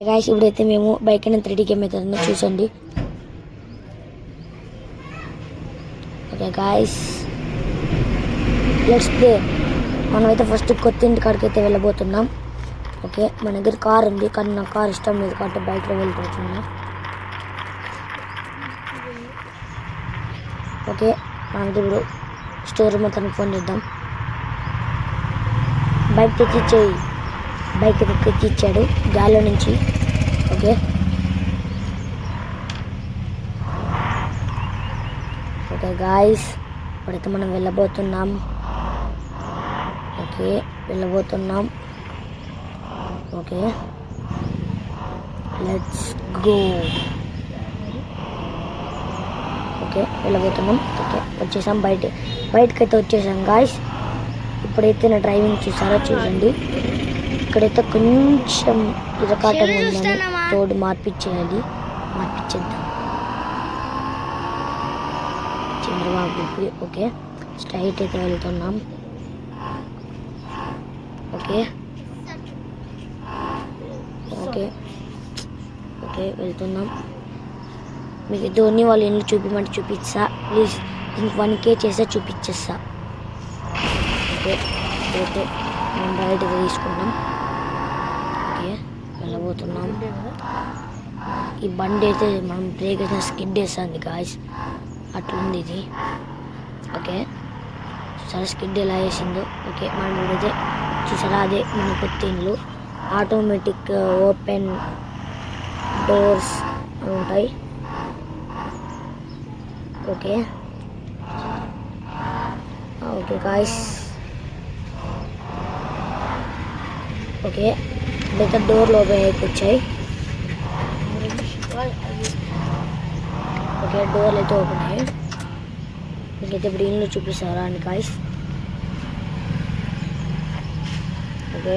Guys ఇప్పుడైతే మేము bike అయిన 3D గేమ్ అయితే చూసండి. Okay guys let's play. మనమైతే ఫస్ట్ కొత్త ఇంటి కాడికి అయితే వెళ్ళబోతున్నాం. ఓకే మన దగ్గర కార్ ఉంది కానీ నాకు కార్ ఇష్టం లేదు కాబట్టి బైక్లో వెళ్ళిపోతున్నాం. ఓకే మనం ఇప్పుడు స్టోర్ రూమ్ అతనికి ఫోన్ చేద్దాం. బైక్ తెచ్చిచ్చేయి. బైక్ అయితే తెచ్చిచ్చాడు గాల్లో నుంచి. ఓకే ఓకే గాయ్స్ ఇప్పుడైతే మనం వెళ్ళబోతున్నాం. Okay okay let's go. Okay వెళ్ళబోతున్నాం. ఓకే వచ్చేసాం బయటకైతే వచ్చేసాం గాయ్స్. ఇప్పుడైతే నా డ్రైవింగ్ చూసారా చూడండి. ఇక్కడైతే కొంచెం ఇరకాటంగా ఉందని రోడ్డు మార్పిచ్చేద్దాం. చంద్రబాబు. ఓకే స్ట్రైట్ అయితే వెళ్తున్నాం. ఓకే ఓకే ఓకే వెళ్తున్నాం. మీకు ధోని వాళ్ళ ఇల్లు చూపిమంటే చూపిస్తా. ప్లీజ్ ఇంక 1K చేస్తే చూపించేస్తా. ఓకే అయితే మనం రైట్ తీసుకున్నాం. ఓకే వెళ్ళబోతున్నాం. ఈ బండి అయితే మనం బ్రేక్ అయితే స్కిడ్ వేస్తుంది గాయ్స్, అట్లుంది ఇది. ఓకే చూసారా స్కిడ్ ఎలా వేసిందో. ఓకే మనం ఇప్పుడైతే చూసారా అదే మన కొత్త ఇల్లు. ఆటోమేటిక్ ఓపెన్ డోర్స్ ఉంటాయి. ఓకే ఓకే గాయ్స్ ఓకే ఇప్పుడైతే డోర్లు ఓపెన్ అయిపోయాయి. ఓకే డోర్లు అయితే ఓపెన్ అయ్యాయి. మీకైతే ఇప్పుడు ఇల్లు చూపిస్తారా అండి గాయ్స్. ఓకే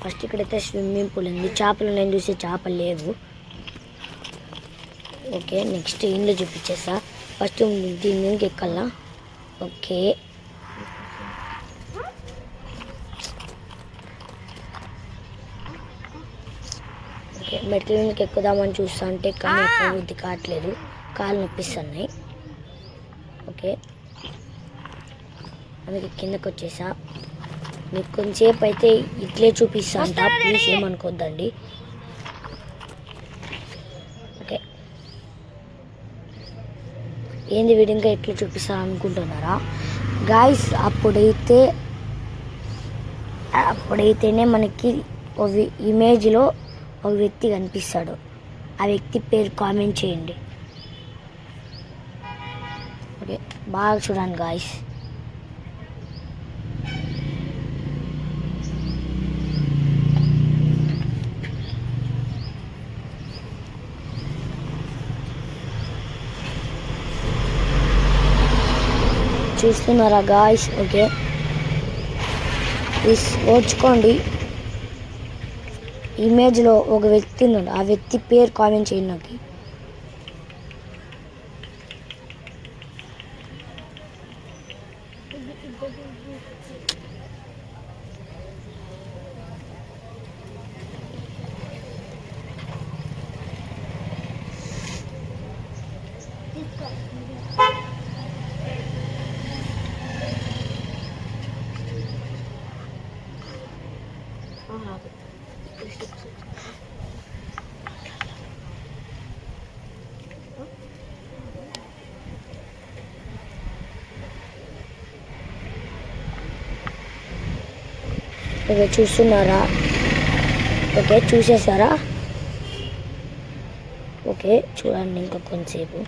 ఫస్ట్ ఇక్కడైతే స్విమ్మింగ్ పూల్ ఉంది. చేపలు నేను చూసే చేపలు లేవు. ఓకే నెక్స్ట్ ఇండ్లు చూపించేస్తా. ఫస్ట్ దీని మీదకి ఎక్కాలా. ఓకే ఓకే మెట్ల మీదకి ఎక్కుదామని చూస్తా అంటే కానీ ఎక్కడ బుద్ధి కావట్లేదు, కాళ్ళు నొప్పిస్తున్నాయి. ఓకే అందుకే కిందకి వచ్చేసా. మీకు కొంచెంసేపు అయితే ఇట్లే చూపిస్తా అంట, ప్లీజ్ ఏమనుకోద్దండి. ఓకే ఏంది విధంగా ఎట్లా చూపిస్తా అనుకుంటున్నారా గాయ్స్. అప్పుడైతేనే మనకి ఒక ఇమేజ్లో ఒక వ్యక్తి కనిపిస్తాడు. ఆ వ్యక్తి పేరు కామెంట్ చేయండి. ఓకే బాగా చూడండి గాయ్స్. చూస్తున్నారా గాయ్స్. Okay please ఓర్చుకోండి. ఇమేజ్లో ఒక వ్యక్తి ఉన్నాడు, ఆ వ్యక్తి పేరు కామెంట్ చేయండి నాకు. ఓకే చూస్తున్నారా. ఓకే చూసేసారా. ఓకే చూడండి ఇంకా కొంచెంసేపు.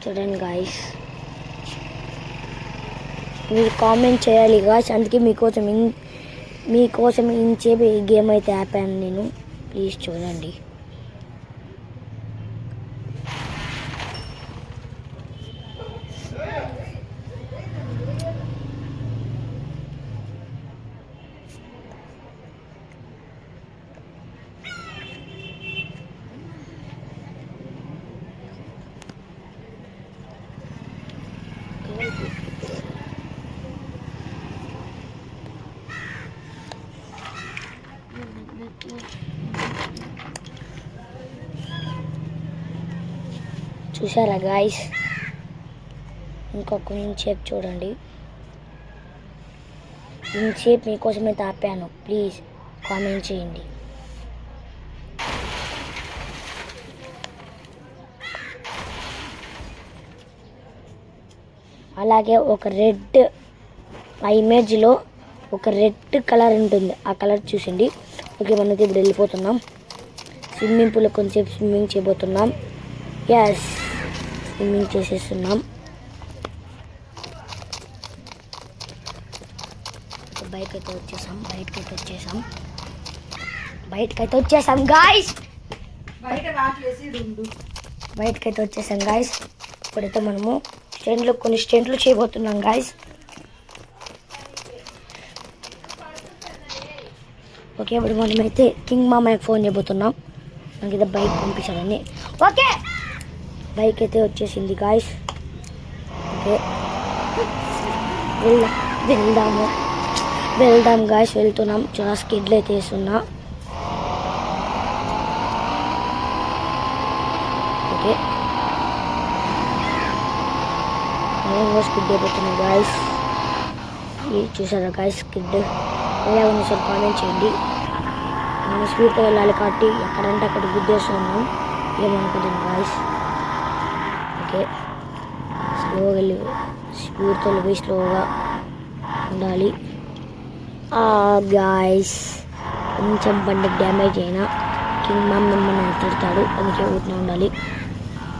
చూడండి గాయ్స్, మీరు కామెంట్ చేయాలి గాయ్స్. అందుకే మీకోసం ఇంచేపు ఈ గేమ్ అయితే ఆపాను నేను. ప్లీజ్ చూడండి. చూసారా గాయస్? ఇంకా కొంచెంసేపు చూడండి. ఇంతసేపు మీకోసమే తాపాను, ప్లీజ్ కామెంట్ చేయండి. అలాగే ఒక రెడ్, ఆ ఇమేజ్లో ఒక రెడ్ కలర్ ఉంటుంది, ఆ కలర్ చూసిండి. ఓకే, మనకి ఇప్పుడు వెళ్ళిపోతున్నాం. స్విమ్మింగ్ పూల్లో కొంచెంసేపు స్విమ్మింగ్ చేయబోతున్నాం. ఎస్, స్విమ్మింగ్ చేసేస్తున్నాం. బయటకైతే వచ్చేసాం గాయ్స్. బయటకైతే వచ్చేసాం గాయ్స్. ఇప్పుడైతే మనము కొన్ని స్టెంట్లు చేయబోతున్నాం గాయ్స్. ఓకే, ఇప్పుడు మనమైతే కింగ్ మామయ్యకి ఫోన్ చేయబోతున్నాం. మనకైతే బైక్ పంపించాలని. ఓకే, బైక్ అయితే వచ్చేసింది గాయ్స్. ఓకే, వెళ్దాం గాయ్స్. వెళ్తున్నాం. చాలా స్కిడ్లు అయితే వేస్తున్నా. ఓకే, నేను స్కిడ్ అయిపోతున్నాను గాయ్స్. చూసారా గాయ్స్ స్కిడ్ ఎలా ఉంది సార్? కామెంట్ చేయండి. మనం స్పీడ్తో వెళ్ళాలి కాబట్టి ఎక్కడంటే అక్కడ గుద్దేస్తున్నాం, ఏమనుకుంటుంది గాయ్స్. ఓకే, స్లోగా వెళ్ళి స్పీడ్తో వెళ్ళి స్లోగా ఉండాలి. గాయ్స్, కొంచెం బండికి డ్యామేజ్ అయినా కింగ్ మామ్ మిమ్మల్ని తిడతాడు, అందుకే ఊరినే ఉండాలి.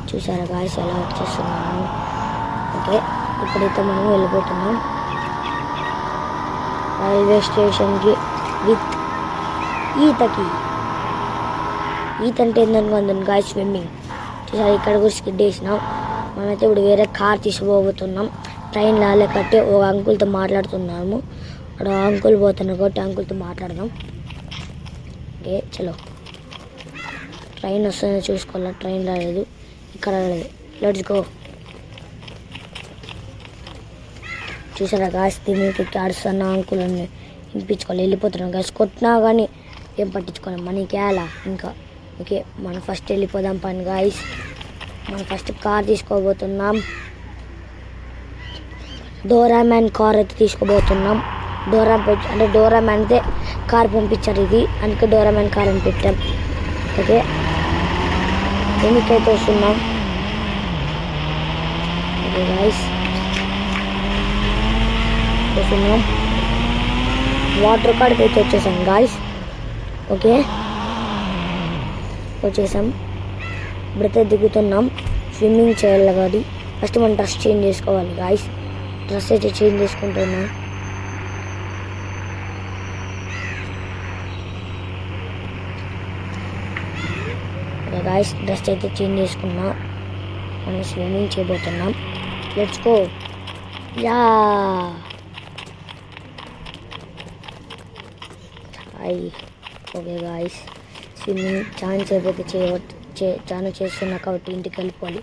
చూసారా గాయ్స్ ఎలా వచ్చేస్తున్నాను? ఓకే, ఇప్పుడైతే మనం వెళ్ళిపోతున్నాం రైల్వే స్టేషన్కి విత్ ఈతకి. ఈత అంటే ఏందనుకుంది గాయ్స్, స్విమ్మింగ్. చూసారా, ఇక్కడ కూడా స్కిడ్ వేసినాం. మనమైతే ఇప్పుడు వేరే కార్ తీసుకుపోతున్నాం. ట్రైన్ లాలే కట్టి ఒక అంకుల్తో మాట్లాడుతున్నాము. అక్కడ అంకుల్ పోతున్నారు కాబట్టి అంకుల్తో మాట్లాడదాం. ఓకే, చలో. ట్రైన్ వస్తుందో చూసుకోవాలా. ట్రైన్ రాలేదు, ఇక్కడ రాలేదు. Let's go. చూసారా గాయస్, దీనికి ఆడుస్తున్న అంకులని వినిపించుకోవాలి. వెళ్ళిపోతున్నాం గాయస్. కొట్టినా కానీ ఏం పట్టించుకోవాలి, మనకి ఎలా ఇంకా. ఓకే, మనం ఫస్ట్ వెళ్ళిపోదాం పని గాయస్. మనం ఫస్ట్ కార్ తీసుకోబోతున్నాం. డోరామ్యాన్ కార్ అయితే తీసుకోబోతున్నాం. డోరామ్యాన్ అయితే కార్ పంపించారు ఇది, అందుకే డోరామ్యాన్ కార్ అని పెట్టాం. ఓకే, ఎన్నికైతే వస్తున్నాం. ఓకే గాయస్, వస్తున్నాం. వాటర్ కాడికి అయితే వచ్చేసాం గాయస్. ఓకే, వచ్చేసాం. ఇప్పుడైతే దిగుతున్నాం. స్విమ్మింగ్ చేయాలి కాబట్టి ఫస్ట్ మనం డ్రెస్ చేంజ్ చేసుకోవాలి గాయస్. డ్రెస్ అయితే చేంజ్ చేసుకుంటున్నాం. గాయస్, డ్రెస్ అయితే చేంజ్ చేసుకున్నాం. మనం స్విమ్మింగ్ చేయబోతున్నాం. Let's go. Yeah, okay guys, swimming chance ఏదైతే చాలా చేస్తున్నా కాబట్టి ఇంటికి వెళ్ళిపోవాలి,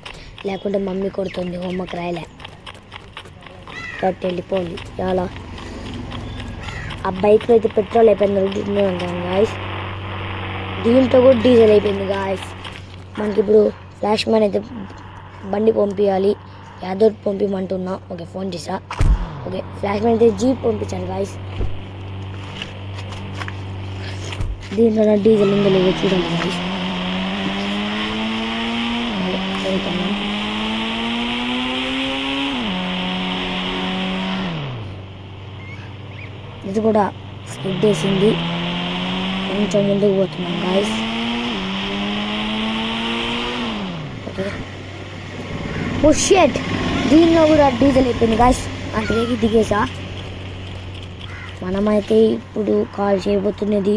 లేకుంటే మమ్మీ కొడుతుంది హోంవర్క్ రాయలే కాబట్టి వెళ్ళిపోవాలి. చాలా ఆ బైక్లో అయితే పెట్రోల్ అయిపోయింది అంటాను గాయస్. దీంట్లో కూడా డీజిల్ అయిపోయింది గాయస్. మనకి ఇప్పుడు ఫ్లాష్ మ్యాన్ అయితే బండి పంపించాలి, యాదవ్ పంపించమంటున్నా. ఓకే, ఫోన్ చేసా. ఓకే, ఫ్లాష్ మ్యాన్ అయితే జీప్ పంపించాలి గాయస్. దీంట్లో డీజిల్ ఉందో లేదో చూడండి గాయస్. వెళ్తున్నాం. ఇది కూడా స్కిడ్ వేసింది, కొంచెం ముందుకు పోతున్నాం గాయస్. ఓకే, ఓ షిట్, దీనిలో కూడా డీజిల్ అయిపోయింది గాయస్. అంటే దిగేసా. మనమైతే ఇప్పుడు కాల్ చేయబోతున్నది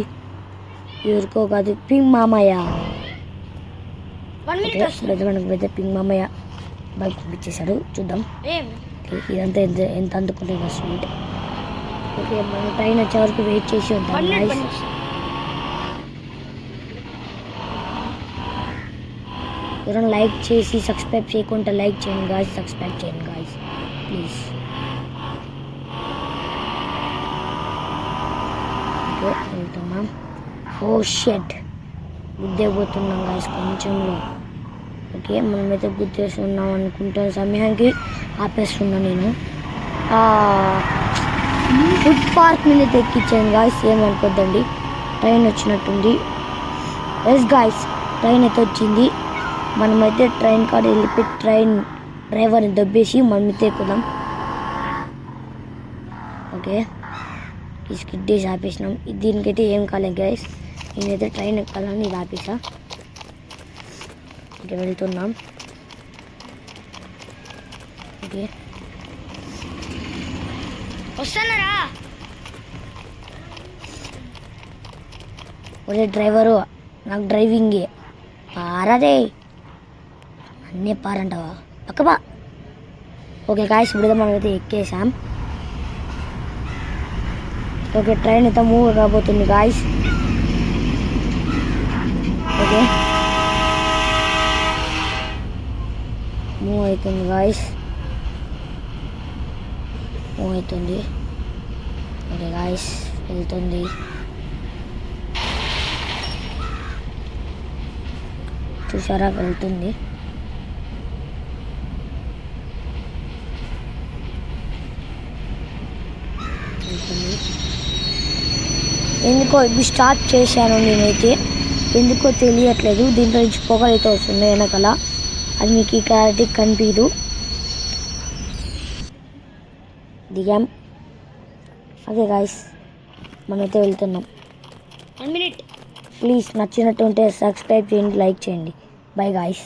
ఎవరికో కాదు, పింగ్ మామయ్య. మనకు పెద్ద పింగ్ మామయ్య బైక్ పంపించేశాడు. చూద్దాం ఇదంతా ఎంత అందుకుంటుంది స్వీట్. ఓకే, మన ట్రైన్ వచ్చే వరకు వెయిట్ చేసి ఉంటాం గాయస్. ఎవరైనా లైక్ చేసి సబ్స్క్రైబ్ చేయకుండా లైక్ చేయండి గాయస్, సబ్స్క్రైబ్ చేయండి గాయస్ ప్లీజ్. ఓకే, వెళ్తున్నాం. ఓ షెట్, గుద్దే పోతున్నాం గాయస్ కొంచెంలో. ఓకే మనమైతే గుర్తేస్తున్నాం అనుకుంటాను సమయానికి ఆపేస్తున్నా నేను ఫుడ్ పార్క్ మీద ఎక్కించాను గాయస్ ఏమనుకోద్దండి ట్రైన్ వచ్చినట్టుంది ఎస్ గాయస్ ట్రైన్ అయితే వచ్చింది మనమైతే ట్రైన్ కాడ వెళ్ళిపోయి ట్రైన్ డ్రైవర్ని దబ్బేసి మనమైతే ఎక్కుదాం ఓకే ఈ స్కిడ్ చేసి ఆపేసినాం దీనికైతే ఏం కాలేదు గైస్ నేనైతే ట్రైన్ ఎక్కాలని ఇది ఆపేసా ఓకే వెళ్తున్నాం ఓకే వస్తున్నారా ఒరే డ్రైవరు నాకు డ్రైవింగే పారదే అన్నీ పారంటావా పక్కబా ఓకే గాయస్ ఇప్పుడు మనమైతే ఎక్కేసాం ఓకే ట్రైన్ అయితే మూవ్ కాబోతుంది గాయస్ ఓకే మూవ్ అవుతుంది గాయస్ మూవ్ అవుతుంది ఓకే గాయస్ వెళ్తుంది చూసారా వెళ్తుంది ఎందుకో ఇది స్టార్ట్ చేశాను నేనైతే ఎందుకో తెలియట్లేదు దీంట్లో నుంచి పొగలైతే వస్తుంది వెనకాల అది మీకు ఈ క్లారిటీ కనిపించదు దిగాం అదే గాయస్ మనమైతే వెళ్తున్నాం 1 minute ప్లీజ్ నచ్చినట్టు ఉంటే సబ్స్క్రైబ్ చేయండి లైక్ చేయండి బై గాయస్